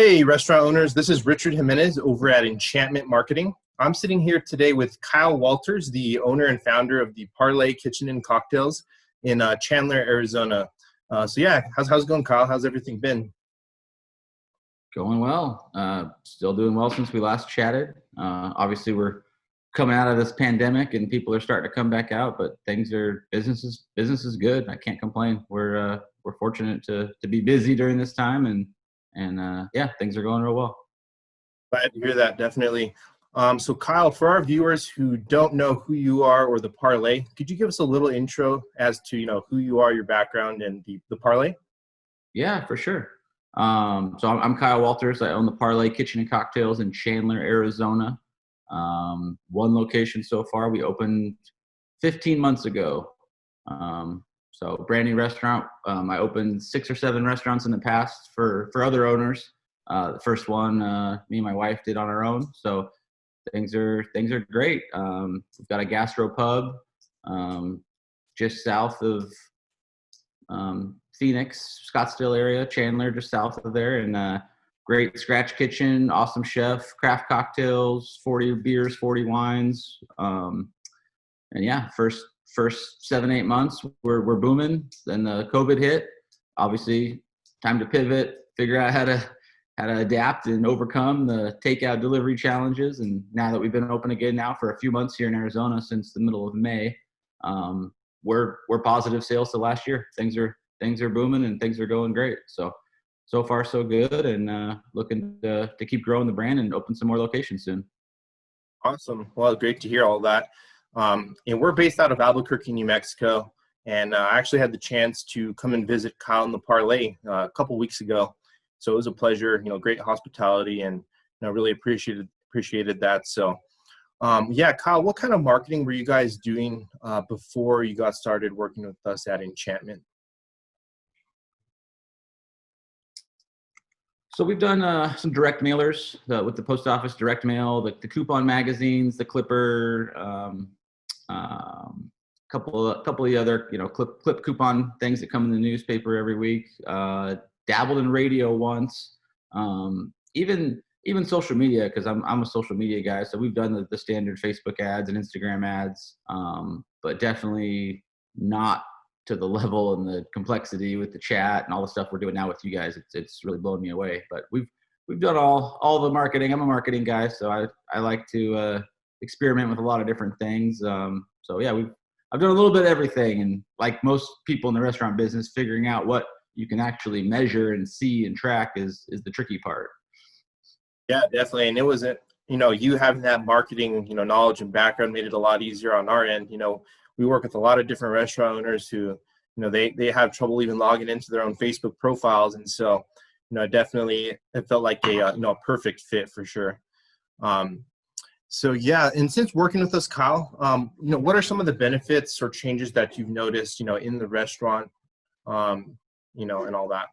Hey, restaurant owners, this is Richard Jimenez over at Enchantment Marketing. I'm sitting here today with Kyle Walters, the owner and founder of the Parlay Kitchen and Cocktails in Chandler, Arizona. How's it going, Kyle? How's everything been? Going well. Still doing well since we last chatted. Obviously, we're coming out of this pandemic and people are starting to come back out, but business is good. I can't complain. We're fortunate to be busy during this time, and things are going real well. Glad to hear that, definitely. So Kyle, for our viewers who don't know who you are or the Parlay, could you give us a little intro as to who you are, your background, and the Parlay? Yeah, for sure. So I'm Kyle Walters. I own the Parlay Kitchen and Cocktails in Chandler, Arizona. One location so far. We opened 15 months ago. So brand new restaurant. I opened 6 or 7 restaurants in the past for other owners. The first one, me and my wife did on our own. So things are great. We've got a gastro pub just south of Phoenix, Scottsdale area, Chandler, just south of there, and great scratch kitchen, awesome chef, craft cocktails, 40 beers, 40 wines, and yeah, first 7-8 months we're booming. Then the COVID hit. Obviously, time to pivot, figure out how to adapt and overcome the takeout delivery challenges. And now that we've been open again now for a few months here in Arizona since the middle of May, we're positive sales to last year. Things are booming and things are going great. So far so good, and looking to keep growing the brand and open some more locations soon. Awesome. Well, great to hear all that. And we're based out of Albuquerque, New Mexico, and I actually had the chance to come and visit Kyle and the Parlay a couple weeks ago. So it was a pleasure. Great hospitality, and really appreciated that. So. Kyle, what kind of marketing were you guys doing before you got started working with us at Enchantment? So we've done some direct mailers with the post office, direct mail, the coupon magazines, the Clipper, couple of the other clip coupon things that come in the newspaper every week. Dabbled in radio once, even social media, because I'm a social media guy. So we've done the standard Facebook ads and Instagram ads, but definitely not to the level and the complexity with the chat and all the stuff we're doing now with you guys. It's really blowing me away. But we've done all the marketing. I'm a marketing guy, so I like to experiment with a lot of different things. I've done a little bit of everything, and like most people in the restaurant business, figuring out what you can actually measure and see and track is the tricky part. Yeah, definitely. And it wasn't, you having that marketing, knowledge and background made it a lot easier on our end. We work with a lot of different restaurant owners who, they have trouble even logging into their own Facebook profiles. And so, definitely it felt like a perfect fit for sure. And since working with us, Kyle, what are some of the benefits or changes that you've noticed, in the restaurant, and all that?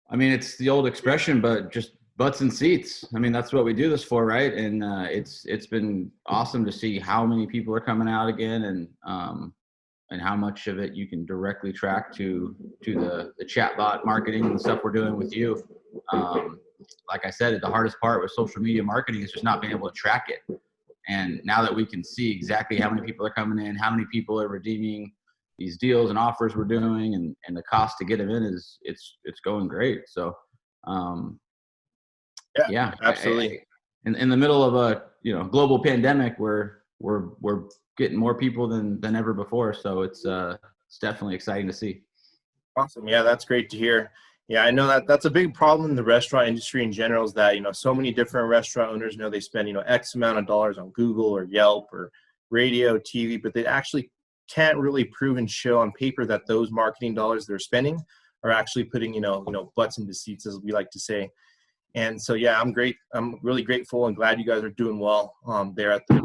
I mean, it's the old expression, but just butts and seats. I mean, that's what we do this for, right? And it's been awesome to see how many people are coming out again, and how much of it you can directly track to the chatbot marketing and the stuff we're doing with you. Like I said, the hardest part with social media marketing is just not being able to track it. And now that we can see exactly how many people are coming in, how many people are redeeming these deals and offers we're doing, and the cost to get them in it's going great. So, absolutely. In the middle of a global pandemic, we're getting more people than ever before. So it's definitely exciting to see. Awesome. Yeah, that's great to hear. Yeah, I know that's a big problem in the restaurant industry in general, is that so many different restaurant owners they spend X amount of dollars on Google or Yelp or radio, TV, but they actually can't really prove and show on paper that those marketing dollars they're spending are actually putting butts into seats, as we like to say. And so I'm really grateful and glad you guys are doing well there at the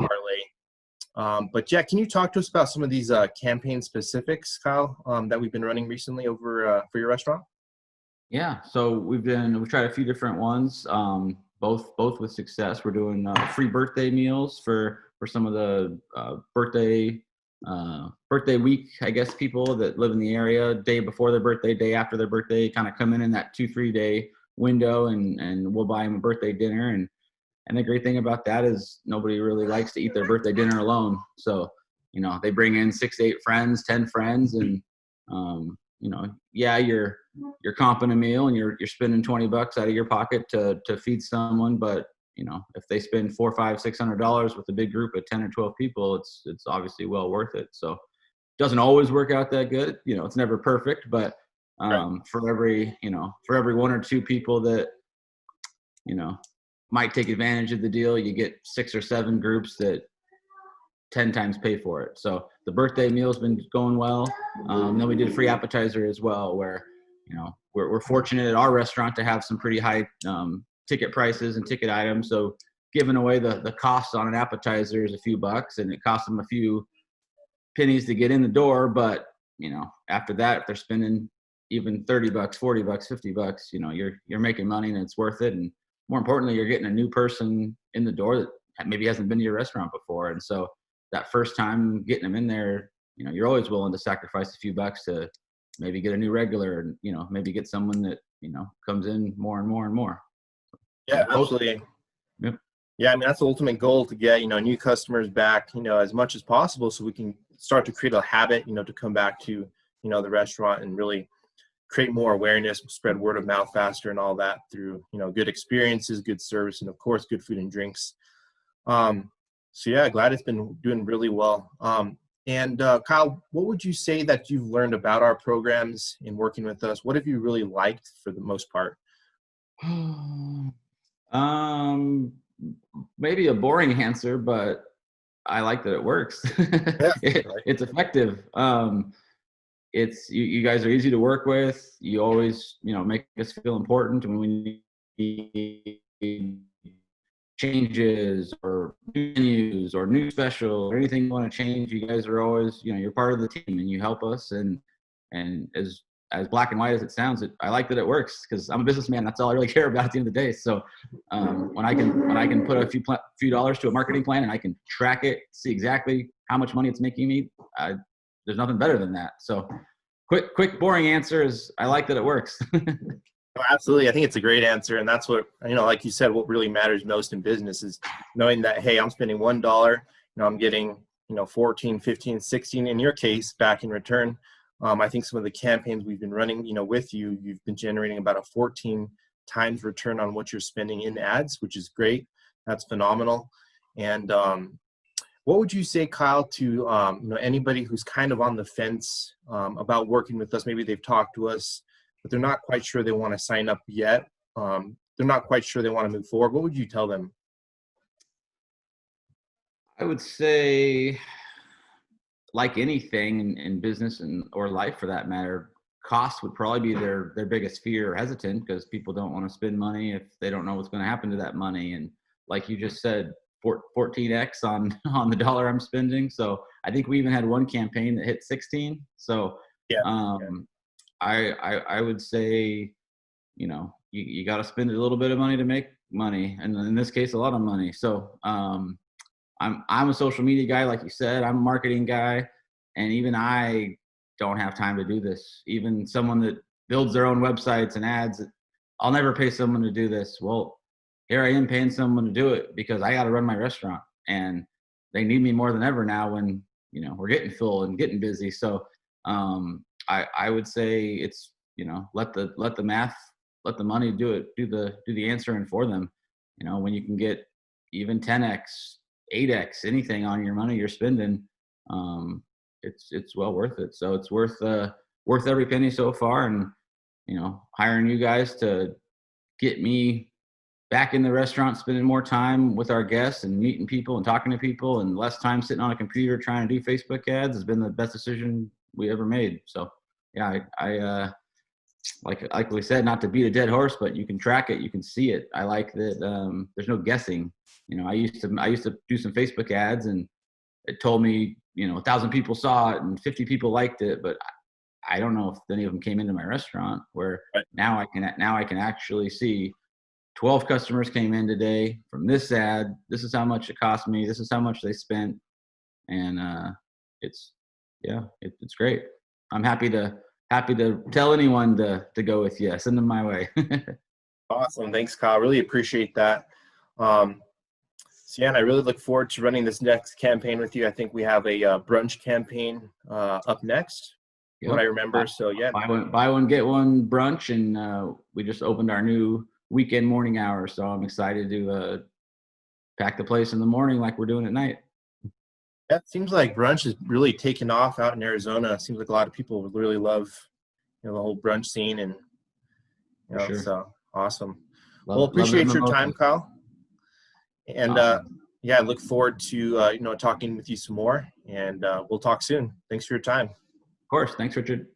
Parlay. Can you talk to us about some of these campaign specifics, Kyle, that we've been running recently over for your restaurant? Yeah, so we've tried a few different ones, both with success. We're doing free birthday meals for some of the birthday week, I guess, people that live in the area, day before their birthday, day after their birthday, kind of come in that 2-3 day window, and we'll buy them a birthday dinner. And the great thing about that is nobody really likes to eat their birthday dinner alone. So, they bring in 6 to 8 friends, 10 friends, and yeah, you're comping a meal and you're spending $20 out of your pocket to feed someone, but if they spend $400, $500, $600 with a big group of 10 or 12 people, it's obviously well worth it. So, it doesn't always work out that good. It's never perfect, but for every 1 or 2 people that might take advantage of the deal, you get 6 or 7 groups that 10 times pay for it. So the birthday meal's been going well. Then we did a free appetizer as well, where we're fortunate at our restaurant to have some pretty high ticket prices and ticket items. So giving away the cost on an appetizer is a few bucks, and it costs them a few pennies to get in the door. But after that, if they're spending even $30, $40, $50, you're making money, and it's worth it. And more importantly, you're getting a new person in the door that maybe hasn't been to your restaurant before. And so that first time getting them in there, you're always willing to sacrifice a few bucks to maybe get a new regular, and maybe get someone that comes in more and more and more. Yeah, absolutely. Yep. Yeah, I mean, that's the ultimate goal, to get new customers back as much as possible, so we can start to create a habit to come back to the restaurant and really create more awareness, spread word of mouth faster, and all that through good experiences, good service, and of course good food and drinks. So yeah, glad it's been doing really well. And Kyle, what would you say that you've learned about our programs in working with us? What have you really liked for the most part? Maybe a boring answer, but I like that it works. Yeah, It's effective. It's you guys are easy to work with. You always make us feel important when we need changes or new menus or new special or anything you want to change. You guys are always you're part of the team, and you help us. And as black and white as it sounds, I like that it works, because I'm a businessman. That's all I really care about at the end of the day. So when I can put a few dollars to a marketing plan, and I can track it, see exactly how much money it's making me, there's nothing better than that. So quick, boring answer is I like that it works. Oh, absolutely. I think it's a great answer. And that's what, like you said, what really matters most in business is knowing that, hey, I'm spending $1, I'm getting, 14, 15, 16 in your case back in return. I think some of the campaigns we've been running, with you, you've been generating about a 14 times return on what you're spending in ads, which is great. That's phenomenal. And what would you say, Kyle, to anybody who's kind of on the fence about working with us? Maybe they've talked to us, but they're not quite sure they want to sign up yet. They're not quite sure they want to move forward. What would you tell them? I would say, like anything in business or life for that matter, cost would probably be their biggest fear or hesitant, because people don't want to spend money if they don't know what's going to happen to that money. And like you just said, 14x on the dollar I'm spending. So I think we even had one campaign that hit 16. So I would say, you got to spend a little bit of money to make money, and in this case, a lot of money. So I'm a social media guy, like you said. I'm a marketing guy, and even I don't have time to do this. Even someone that builds their own websites and ads, I'll never pay someone to do this. Well, here I am paying someone to do it because I got to run my restaurant, and they need me more than ever now when we're getting full and getting busy. So I would say it's let the math, let the money do the answering for them. When you can get even 10x, 8x, anything on your money you're spending, it's well worth it. So it's worth every penny so far. And hiring you guys to get me back in the restaurant, spending more time with our guests and meeting people and talking to people, and less time sitting on a computer trying to do Facebook ads, has been the best decision we ever made. So yeah, I like we said, not to beat a dead horse, but you can track it, you can see it. I like that there's no guessing. I used to do some Facebook ads, and it told me 1,000 people saw it and 50 people liked it, but I don't know if any of them came into my restaurant. Where Right. now I can actually see 12 customers came in today from this ad. This is how much it cost me. This is how much they spent. And it's great. I'm happy to tell anyone to go with you. Send them my way. Awesome. Thanks, Kyle. Really appreciate that. So yeah, and I really look forward to running this next campaign with you. I think we have a brunch campaign up next, Yep. what I remember. So yeah. Buy one, get one brunch, and we just opened our new weekend morning hour. So I'm excited to pack the place in the morning like we're doing at night. Yeah, it seems like brunch is really taken off out in Arizona. It seems like a lot of people would really love, the whole brunch scene, and Sure. so awesome. Love Appreciate it your time, Kyle. And awesome. yeah, I look forward to talking with you some more, and we'll talk soon. Thanks for your time. Of course. Thanks, Richard.